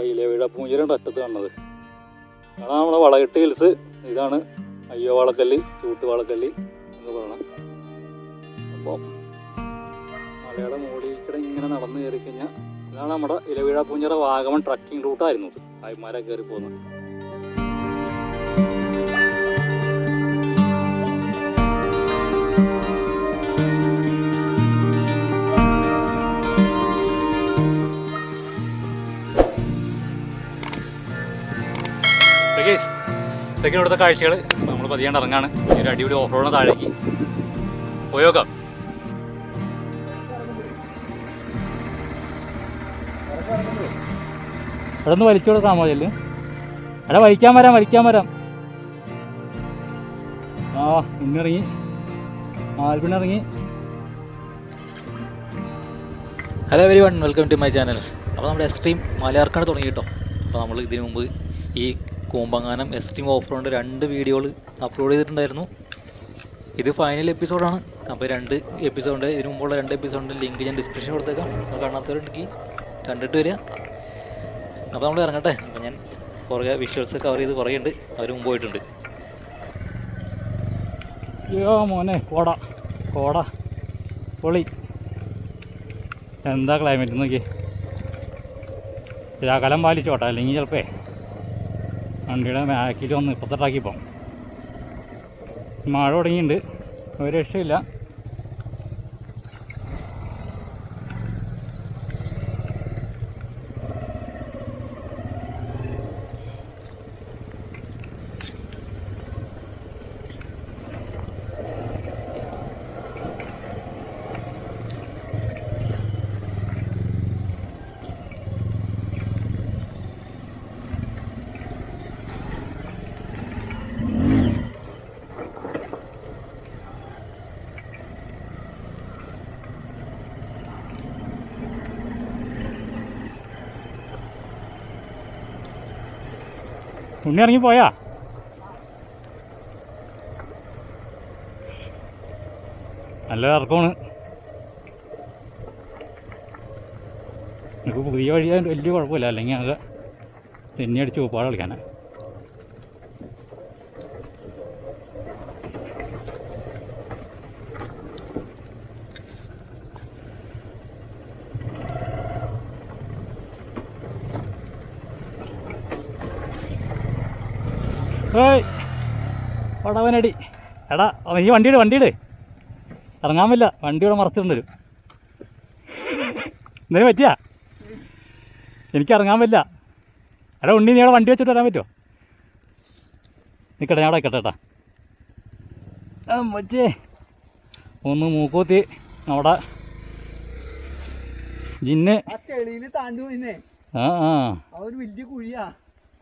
നമ്മുടെ ഇലവിഴപ്പൂഞ്ചിരൻ്റെ അറ്റത്ത് കാണുന്നത്. അതാണ് നമ്മുടെ വളകെട്ട് ഹിൽസ്. ഇതാണ് അയ്യോ വാളക്കല്ല്, ചൂട്ട് വാളക്കല്ല് എന്ന് പറയണം. അപ്പോൾ മലയുടെ മുകളിലേക്കിടെ ഇങ്ങനെ നടന്നു കയറി കഴിഞ്ഞാൽ ഇതാണ് നമ്മുടെ ഇലവിഴപ്പൂഞ്ചിറ വാഗമൺ ട്രക്കിംഗ് റൂട്ടായിരുന്നു. ആയിമാരെ കയറി പോകുന്നത്. ഇതൊക്കെ ഇവിടുത്തെ കാഴ്ചകൾ. നമ്മൾ പതിയാണ്ട് ഇറങ്ങാണ്. ഒരു അടിപൊളി ഓഫ് റോഡിന് താഴേക്ക് പോയോക്കാം. ഇവിടെ നിന്ന് വലിച്ചു കൊടുക്കാമോ ചെല്ല്? അവിടെ വലിക്കാൻ വരാം. ആ പിന്നിറങ്ങി, ആൽപ്പിന്നിറങ്ങി. Hello everyone, welcome to my channel. അപ്പോൾ നമ്മുടെ എക്സ്ട്രീം മലയിറക്കാണ് തുടങ്ങി കേട്ടോ. അപ്പോൾ നമ്മൾ ഇതിനു മുമ്പ് ഈ കൂമ്പങ്ങാനം എക്സ്ട്രീം ഓഫ് റോഡ് 2 വീഡിയോകൾ അപ്ലോഡ് ചെയ്തിട്ടുണ്ടായിരുന്നു. ഇത് ഫൈനൽ എപ്പിസോഡാണ്. അപ്പോൾ 2 എപ്പിസോഡ്, ഇതിനു മുമ്പുള്ള 2 എപ്പിസോഡിൻ്റെ ലിങ്ക് ഞാൻ ഡിസ്ക്രിപ്ഷൻ കൊടുത്തേക്കാം. കാണാത്തവരുണ്ടെങ്കിൽ കണ്ടിട്ട് വരിക. അപ്പോൾ നമ്മൾ ഇറങ്ങട്ടെ. അപ്പോൾ ഞാൻ കുറേ വിഷ്വൽസ് കവർ ചെയ്ത് കുറേ ഉണ്ട്. അവർ മുമ്പ് പോയിട്ടുണ്ട്. അയ്യോ മോനെ, കോട പൊളി. എന്താ ക്ലൈമറ്റ് നോക്കി. ശകലം പാലിച്ചോട്ടെ, അല്ലെങ്കിൽ ചിലപ്പോ വണ്ടിയുടെ ബാക്കിൽ വന്ന് ഇപ്പത്തൊട്ടാക്കിപ്പോൾ മഴ തുടങ്ങിയിട്ടുണ്ട്. ഒരു രക്ഷയില്ല. ഉണ്ണി ഇറങ്ങിപ്പോയാ? നല്ല ഇറക്കമാണ്. നമുക്ക് പുതിയ വഴിയായിട്ട് വലിയ കുഴപ്പമില്ല. അല്ലെങ്കിൽ അത് തെന്നി അടിച്ച് ഉപ്പാട് കളിക്കാനാ. ഏയ് പടവനടി. എടാ ഈ വണ്ടിയിട് ഇറങ്ങാൻ പറ്റില്ല. വണ്ടി ഇവിടെ മറച്ചിട്ടുണ്ട് വരും. എന്തെങ്കിലും പറ്റിയാ? എനിക്ക് ഇറങ്ങാൻ പറ്റില്ല. എടാ ഉണ്ണി, നീ അവിടെ വണ്ടി വെച്ചിട്ട് വരാൻ പറ്റുമോ? നിൽക്കട്ടെ, ഞാൻ അവിടെ നിൽക്കട്ടെ ഏട്ടാ. മറ്റേ ഒന്ന് മൂക്കൂത്തി അവിടെ ജിന്ന്.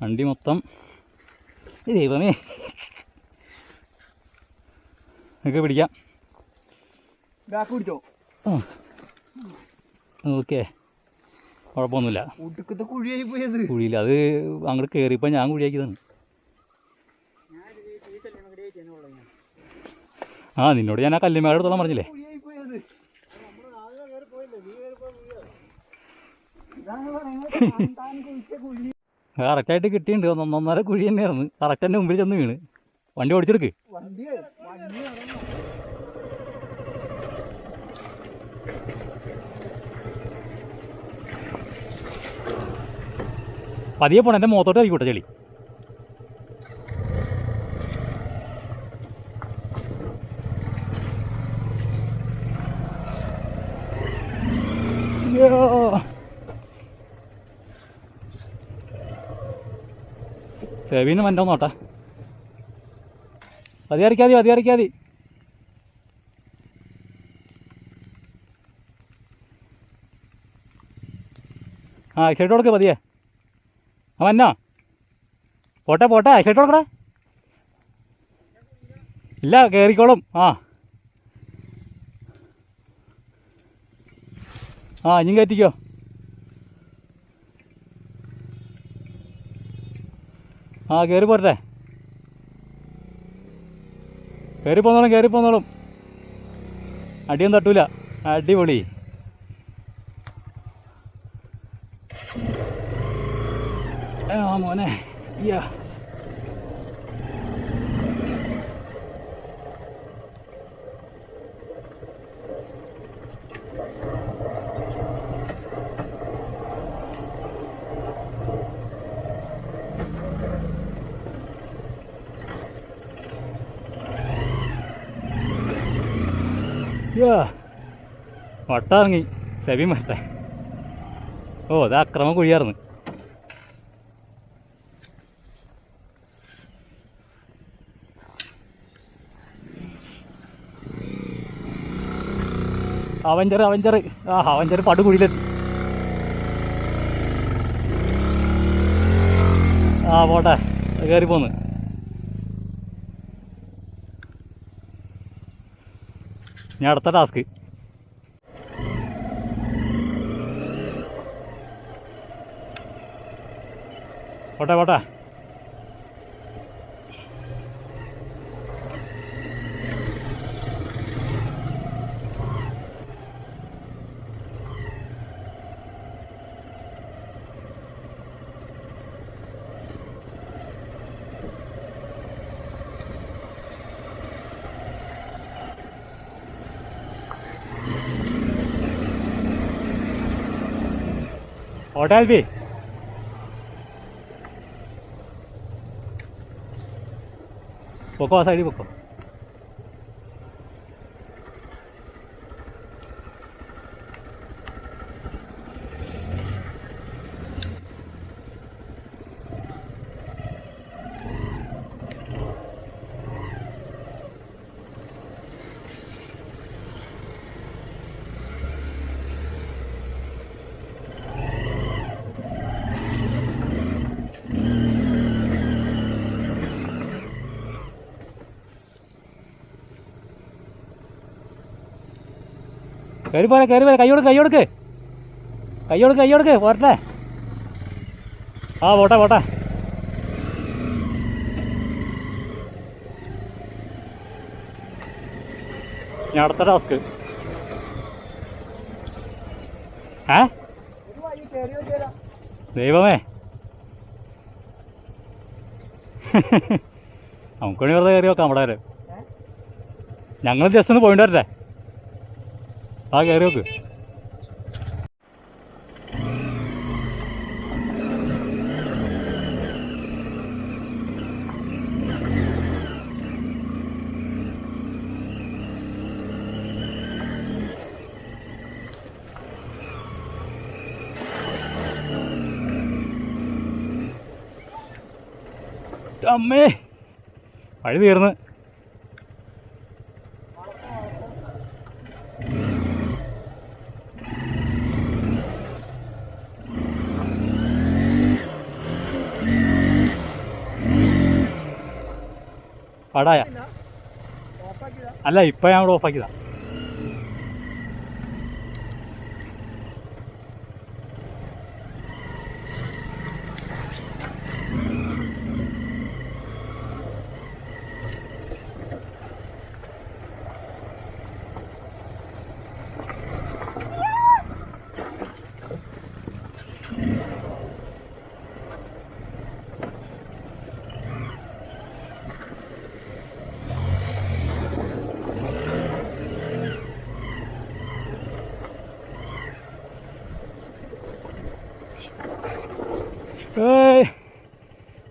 വണ്ടി മൊത്തം ദൈവമേ. നിങ്ങൾക്ക് പിടിക്കാം. ഓക്കെ, കുഴപ്പമൊന്നുമില്ല. കുഴിയില്ല, അത് അങ്ങോട്ട് കയറിയപ്പോൾ ഞാൻ കുഴിയാക്കിയതാണ്. ആ നിന്നോട് ഞാൻ ആ കല്ലുമേടെ അടുത്തോളം പറഞ്ഞില്ലേ. കറക്റ്റായിട്ട് കിട്ടിയിട്ടുണ്ട്. 1.5 കുഴി തന്നെയായിരുന്നു. കറക്റ്റ് എൻ്റെ മുമ്പിൽ ചെന്ന് വീണ്. വണ്ടി ഓടിച്ചെടുക്ക്. പതിയെ പോണം. എൻ്റെ മുഖത്തോട്ട് ആയിക്കോട്ടെ ചെളി. സെവീന് വൻ്റെ നോട്ടാ. പതിയറിക്കാതി. ആ എക്സൈറ്റ് കൊടുക്ക് പതിയെ. ആ വന്നോ? പോട്ടെ എക്സൈറ്റ് കൊടുക്കടേ. ഇല്ല, കയറിക്കോളും. ഇനിയും കയറ്റിക്കോ. കയറി പോരട്ടെ. കയറി പോന്നോളും. അടിയൊന്നും തട്ടൂല. അടിപൊളി. ആ മോനെ യാ വട്ടമിറങ്ങി സെബി മറ്റേ ഓ അത് അക്രമം കുഴിയായിരുന്നു. Avenger avenger പടുകുഴിയിലെത്തി. പോട്ടെ കയറി പോന്ന്. ഞാൻ അടുത്ത ടാസ്ക്. പോട്ടെ ആൽബി. പൊക്കോ, ആ സൈഡിൽ പൊക്കോ. കയറി പോലെ കൈ കൊടുക്ക് പോരട്ടെ. പോട്ടെ ഞാൻ അടുത്ത ടാസ്ക്. ദൈവമേ നമുക്ക് വേണ്ടി വെറുതെ കയറി നോക്കാം അവിടെ വരെ. ഞങ്ങൾ ജസ്റ്റ് ഒന്ന് പോയിന്റ് വരട്ടെ. കയറി നോക്ക്. അമ്മേ വഴി തീർന്ന്. പടായ അല്ല, ഇപ്പം ഞാൻ ഇവിടെ ഓഫാക്കിയതാ.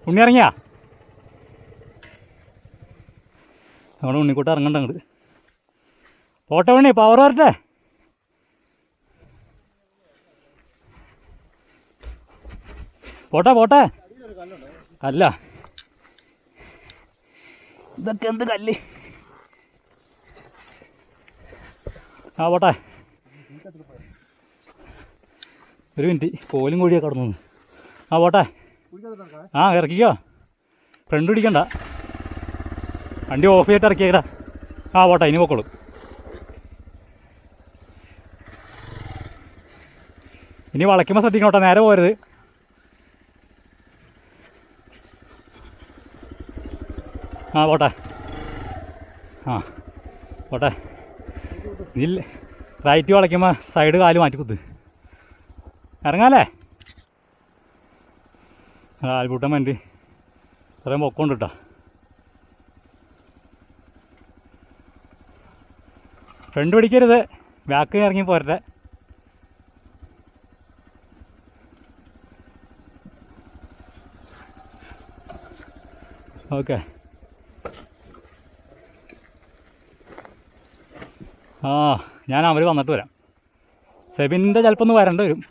ഉണ്ണി ഇറങ്ങിയാ? നമ്മുടെ ഉണ്ണിക്കൂട്ടം ഇറങ്ങണ്ട അങ്ങോട്ട്. പോട്ടെ ഉണ്ണി, പവർ വരട്ടെ. പോട്ടെ അല്ല ഇതൊക്കെ എന്ത് കല്ല്. പോട്ടെ ഒരു മിനിറ്റ്, കോലും കോഴിയൊക്കെ കടന്നു. പോട്ടെ. ഇറക്കിക്കോ, ഫ്രണ്ട് പിടിക്കണ്ട. വണ്ടി ഓഫ് ചെയ്തിട്ട് ഇറക്കിയേടാ. പോട്ടെ, ഇനി പോക്കോളും. ഇനി വളയ്ക്കുമ്പോൾ ശ്രദ്ധിക്കണം കേട്ടോ, നേരെ പോരുത്. പോട്ടെ പോട്ടെ. ഇതിൽ റൈറ്റ് വളയ്ക്കുമ്പോൾ സൈഡ് കാല് മാറ്റി കുത്ത്. ഇറങ്ങാല്ലേ? ആൽബൂട്ടൻ വണ്ടി ഇത്രയും പൊക്കമുണ്ട് കേട്ടോ. ഫ്രണ്ട് പിടിക്കരുത്, ബാക്ക് ഇറങ്ങി പോരട്ടെ. ഓക്കെ. ആ ഞാൻ അവർ വന്നിട്ട് വരാം. സെബിൻ്റെ ചിലപ്പോൾ ഒന്ന് വരേണ്ടി വരും.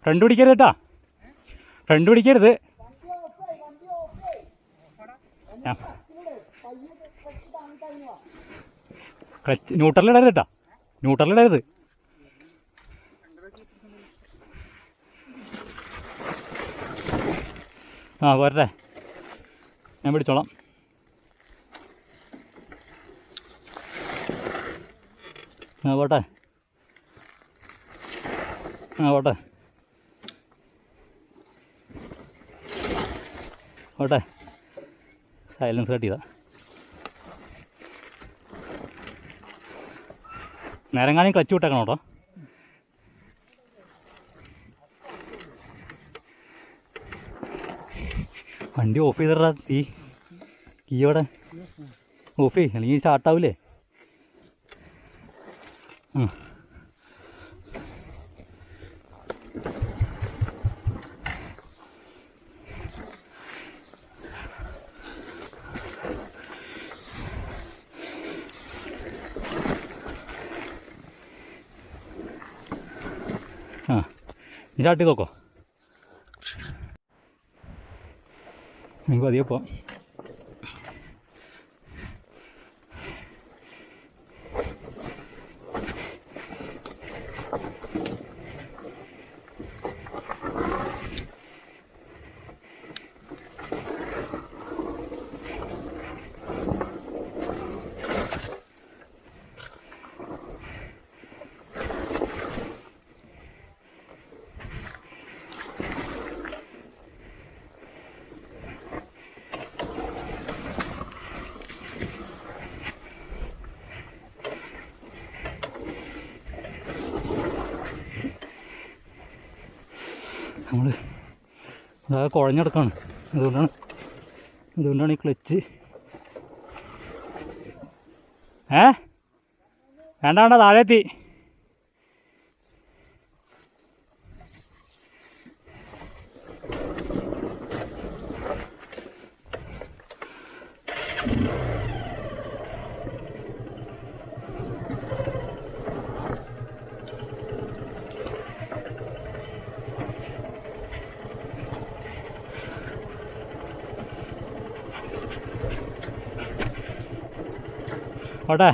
ഫ്രണ്ട് പിടിക്കരുത് കേട്ടോ, ഫ്രണ്ട് പിടിക്കരുത്. ക്ലച്ച് ന്യൂട്രലിടരുത് കേട്ടോ, ന്യൂട്രലിടരുത്. ആ പോരട്ടെ, ഞാൻ പിടിച്ചോളാം. ആ പോട്ടെ, ആ പോട്ടെ പോട്ടെ. സൈലൻസ് കട്ട് ചെയ്താ. നേരങ്ങാനും ക്ലച്ച് വിട്ടേക്കണം കേട്ടോ. വണ്ടി ഓഫ് ചെയ്തിടാ. കീയോടെ ഓഫ് ചെയ്യും, അല്ലെങ്കിൽ സ്റ്റാർട്ടാവില്ലേ. ആ നീ സ്റ്റാർട്ട് ചെയ്ത് നോക്കോ. നിങ്ങൾക്ക് പതിയെ പോവാം. നമ്മൾ അതായത് കുഴഞ്ഞെടുക്കാണ്. അതുകൊണ്ടാണ് ഈ ക്ലച്ച്. വേണ്ട വേണ്ട, താഴെ എത്തി. ഓട്ടെ.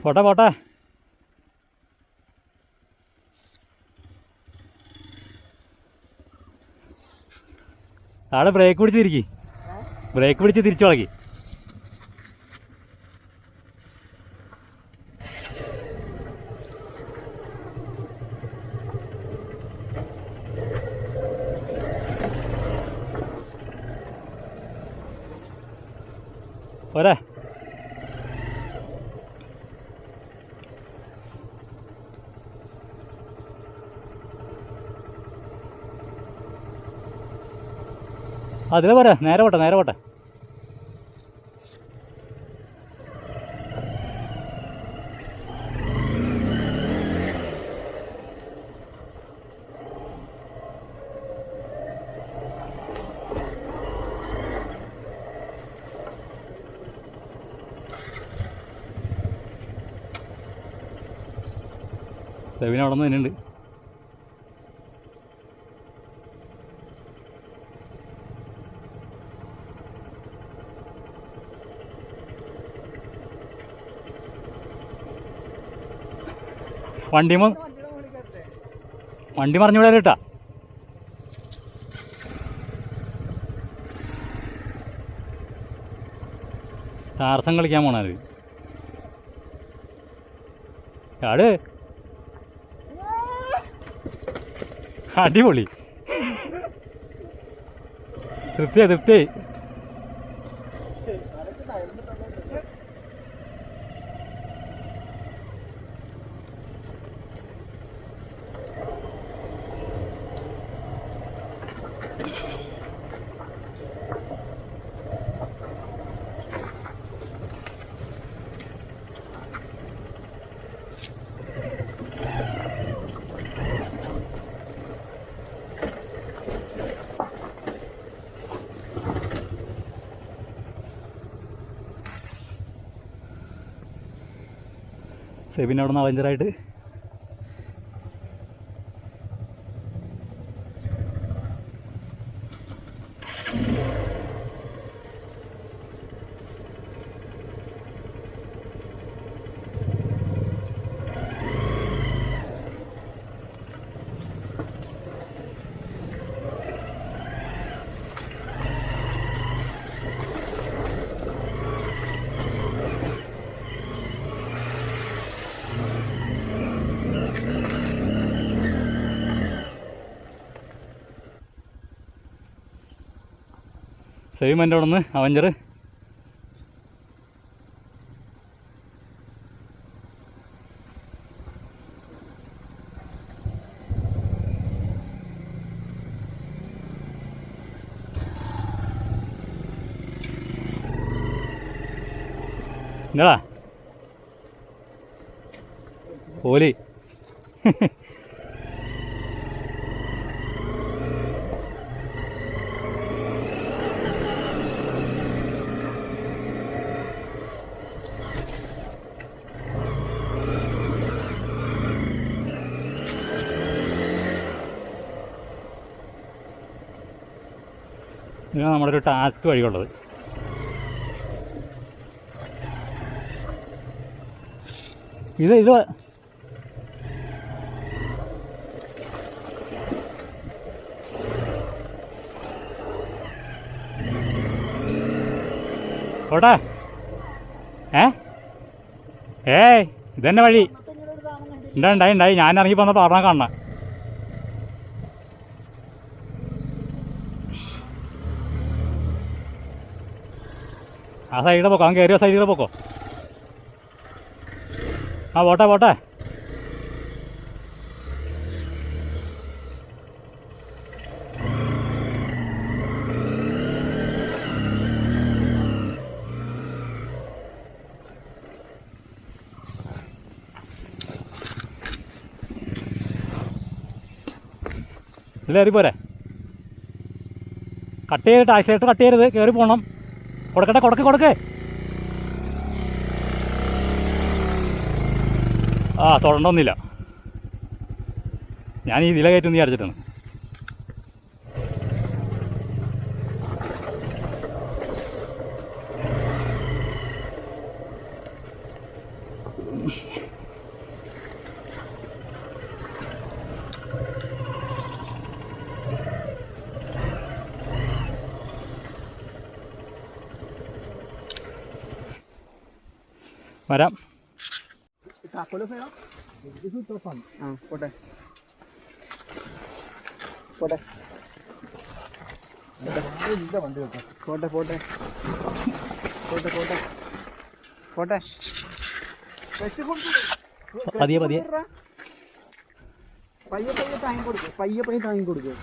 പോട്ടെ പോട്ടെ. അവിടെ ബ്രേക്ക് പിടിച്ച് തിരിക്കി, ബ്രേക്ക് പിടിച്ച് തിരിച്ചു വളക്കി. പോരെ. അതിലെ പോരെ, നേരെ പോട്ടെ, നേരെ പോട്ടെ. സെവിന് അവിടെ നിന്ന് തന്നെയുണ്ട്. വണ്ടി മറിഞ്ഞൂടെ കേട്ടാ. താർസം കളിക്കാൻ പോണത് ആട്. അടിപൊളി, തൃപ്തിയായി. സെബിൻ അവിടെ നിന്ന് അവഞ്ചറായിട്ട് സെയിം എൻ്റെ അവിടെ നിന്ന് അവഞ്ചർ. എന്താ പോലി ഇതാണ് നമ്മുടെ ഒരു ടാസ്ക് വഴിയുള്ളത്. ഇത് ഓട്ടെ. ഇതന്നെ വഴി. ഉണ്ടായി ഞാൻ ഇറങ്ങി പോന്നപ്പോൾ പറഞ്ഞാൽ കാണണം. ആ സൈഡിൽ പോക്കോ, അവൻ കയറിയ സൈഡിൽ പോക്കോ. ആ പോട്ടെ. ഇതിലേറി പോരെ. കട്ട് ചെയ്തിട്ട് ആക്സിലേറ്റർ കട്ട് ചെയ്യരുത്, കയറി പോകണം. കൊടുക്ക്. ആ തൊടണ്ടൊന്നുമില്ല, ഞാൻ ഈ ഇതിലെ കയറ്റും വിചാരിച്ചിട്ടാണ്. വരാം. പതിയെ പയ്യെ താങ്ങി കൊടുക്കുക.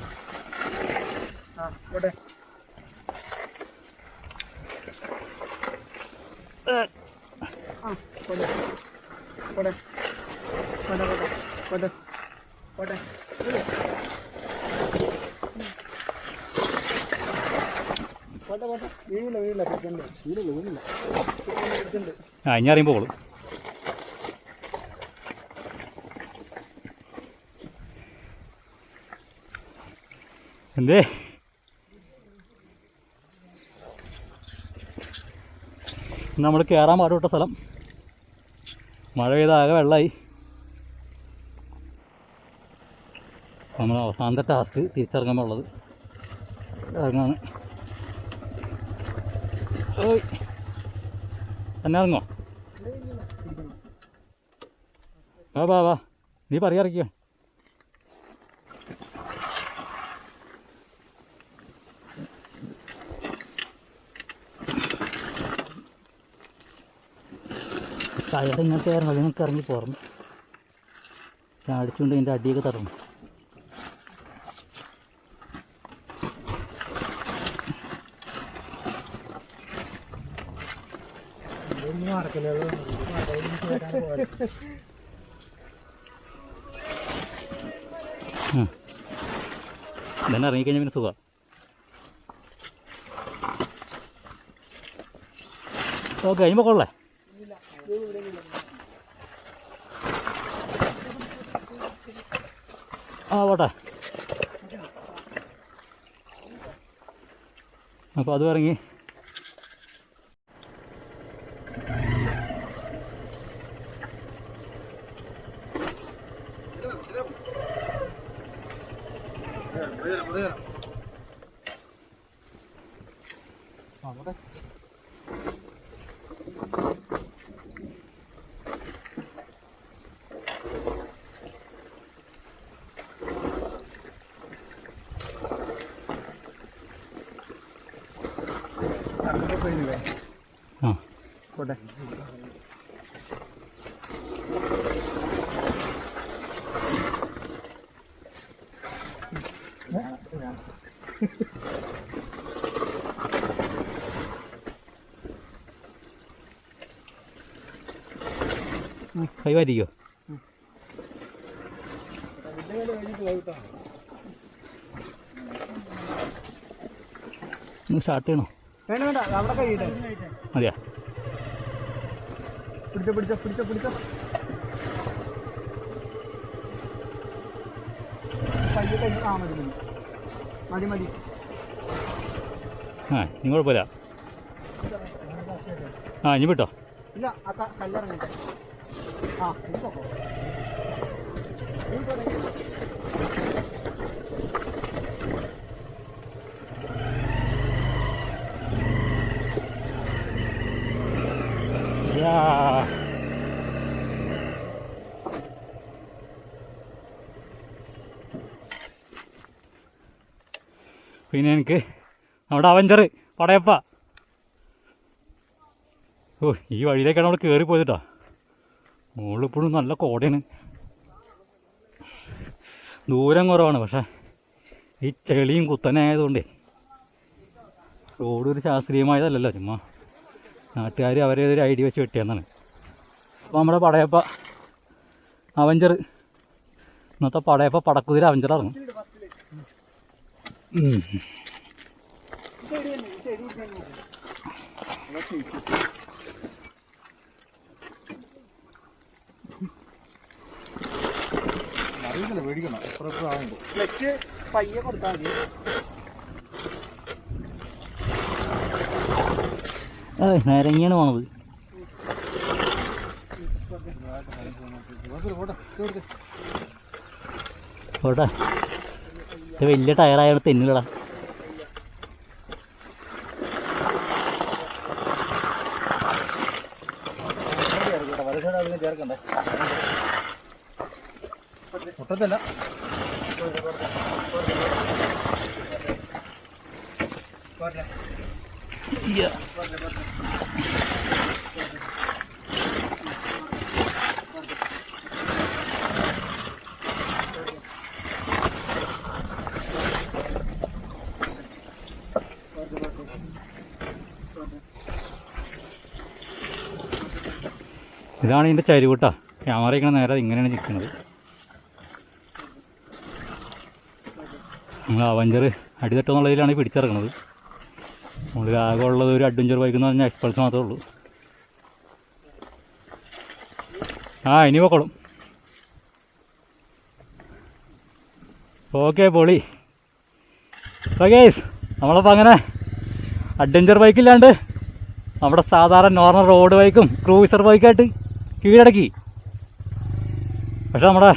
ഇനി അറിയുമ്പോൾ പോളും. എന്തേ നമ്മൾ കയറാൻ പാടുപെട്ട സ്ഥലം. മഴ പെയ്ത ആകെ വെള്ളമായി. നമ്മൾ അവസാനത്തെ ടാസ്ക് തിരിച്ചിറങ്ങാൻ ഉള്ളത് ഇറങ്ങാണ്. ഓയ് തന്നെ ഇറങ്ങോ? വാ വാ നീ പറയാറിക്കുക. ടയർ ഇങ്ങനത്തെ ആയിരുന്നു, അതിനൊക്കെ ഇറങ്ങി പോർന്നു ചാടിച്ചുകൊണ്ട് അതിൻ്റെ അടിയൊക്കെ തറന്നു. ഇതന്നെ ഇറങ്ങിക്കഴിഞ്ഞാൽ പിന്നെ സുഖമാണ്. ഓക്കെ കഴിയുമ്പോൾ കൊള്ളേ. ആ പോട്ടെ. അപ്പോൾ അതും ഇറങ്ങി. ആ പോട്ടെ. കൈവാരിക്കോ? സ്റ്റാർട്ട് ചെയ്യണോ? വേണ്ട വേണ്ട, അവിടെ കഴിയട്ടെ. മതിയാ? പിടിച്ചോ പിടിച്ചോ പിടിച്ചോ പിടിച്ചോ. പയ്യെ കഴിഞ്ഞ് ആ മതി മതി മതി. ആ ഇനി കുഴപ്പമില്ല. ആ ഇനി വിട്ടോ. ഇല്ല, ആ കല്ലിറങ്ങട്ടെ. ആ ഇത് പോക്കോ. പിന്നെ എനിക്ക് നമ്മുടെ അവഞ്ചർ പടയപ്പ. ഓ ഈ വഴിയിലേക്കാണ് അവിടെ കയറി പോയതിട്ടോ. മുകളിലിപ്പോഴും നല്ല കോടയാണ്, ദൂരം കുറവാണ്. പക്ഷേ ഈ ചെളിയും കുത്തനെ ആയതുകൊണ്ടേ റോഡ് ഒരു ശാസ്ത്രീയമായതല്ലല്ലോ, ചുമ്മാ നാട്ടുകാർ അവരേതൊരു ഐഡിയ വെച്ച് വെട്ടിയെന്നാണ്. അപ്പോൾ നമ്മുടെ പടയപ്പ അവഞ്ചർ, ഇന്നത്തെ പടയപ്പ പടക്കുതിര അവഞ്ചറായിരുന്നു. ക്ലച്ച് പയ്യെ കൊടുത്താൽ മതി. നേരങ്ങനെയാണ് പോണത്. പോട്ടെ, വലിയ ടയറായാണ് തെന്നില്ലടാ. മുട്ടത്തല്ല ഇതാണ് ഇതിൻ്റെ ചരിവിട്ടാ. ക്യാമറയ്ക്കാണ് നേരെ ഇങ്ങനെയാണ് നിൽക്കുന്നത്. നമ്മൾ അവഞ്ചർ അടിതട്ടെന്നുള്ളതിലാണ് പിടിച്ചിറങ്ങുന്നത്. നമ്മൾ ആകെ ഉള്ളത് ഒരു അഡ്വഞ്ചർ ബൈക്ക് എന്ന് പറഞ്ഞാൽ എക്സ്പൾസ് മാത്രമേ ഉള്ളൂ. ആ ഇനി പോക്കോളും. ഓക്കെ പൊളി. ഗൈസ് നമ്മളപ്പോൾ അങ്ങനെ അഡ്വഞ്ചർ ബൈക്കില്ലാണ്ട് നമ്മുടെ സാധാരണ നോർമൽ റോഡ് ബൈക്കും ക്രൂസർ ബൈക്കായിട്ട് കീഴടക്കി. പക്ഷെ നമ്മുടെ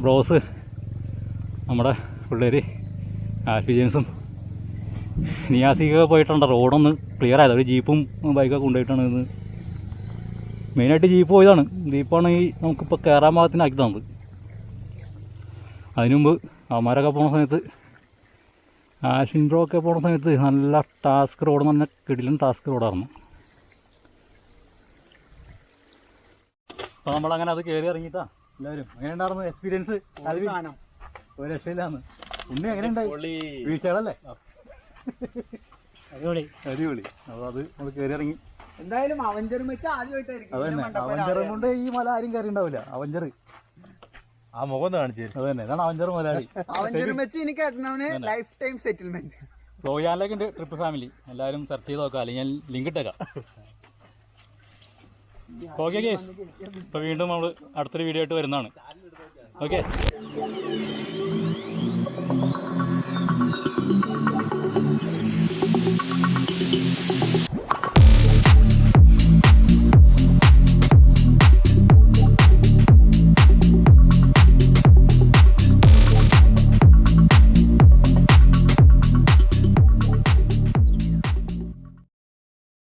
ബ്രോസ് നമ്മുടെ പിള്ളേർ ആൽഫി ജെയിംസും നിയാസിക്കൊക്കെ പോയിട്ടുണ്ട്. റോഡൊന്ന് ക്ലിയർ ആയത്. ഒരു ജീപ്പും ബൈക്കൊക്കെ കൊണ്ടുപോയിട്ടാണ് ഇത്. മെയിനായിട്ട് ജീപ്പ് പോയതാണ്. ജീപ്പാണ് ഈ നമുക്കിപ്പോൾ കയറാൻ ഭാഗത്തിന് ആക്കി തന്നത്. അതിനു മുമ്പ് അവന്മാരൊക്കെ പോണ സമയത്ത് ആഷിൻ ബ്രോ ഒക്കെ പോണ സമയത്ത് നല്ല ടാസ്ക് റോഡ് എന്ന് പറഞ്ഞാൽ കിടിലൻ ടാസ്ക് റോഡായിരുന്നു. അപ്പോൾ നമ്മളങ്ങനെ അത് കയറി ഇറങ്ങിയിട്ടാ എല്ലാവരും. എങ്ങനെ ഉണ്ടായിരുന്നു എക്സ്പീരിയൻസ്? ഒരു രക്ഷയില്ലാന്ന്. ഉണ്ണി എങ്ങനെ ഉണ്ടായി? വീഴ്ചകളല്ലേ? അടിപൊളി അടിപൊളി. അപ്പോൾ അത് നമ്മൾ കയറി ഇറങ്ങി. എന്തായാലും അവഞ്ചറും വെച്ച് ആദ്യമായിട്ടായിരിക്കും. അതന്നെ, അവഞ്ചറും കൊണ്ട് ഈ മല ആരും കയറി ഉണ്ടാവില്ല. അവഞ്ചർ ആ മുഖം കാണിച്ചു. അത് തന്നെ, ഇതാണ് അവഞ്ചർ മുതലാളി. അവഞ്ചറും വെച്ച് എനിക്ക് ലൈഫ് ടൈം സെറ്റിൽമെന്റ്. ഫ്ലോയാനിലേക്ക് ഉണ്ട് ട്രിപ്പ് ഫാമിലി. എല്ലാവരും സെർച്ച് ചെയ്ത് നോക്കാം, അല്ലെങ്കിൽ ഞാൻ ലിങ്ക് ഇട്ടേക്കാം. ഓക്കെ ഗേസ്, ഇപ്പോൾ വീണ്ടും നമ്മൾ അടുത്തൊരു വീഡിയോ ആയിട്ട് വരുന്നതാണ്. ഓക്കെ.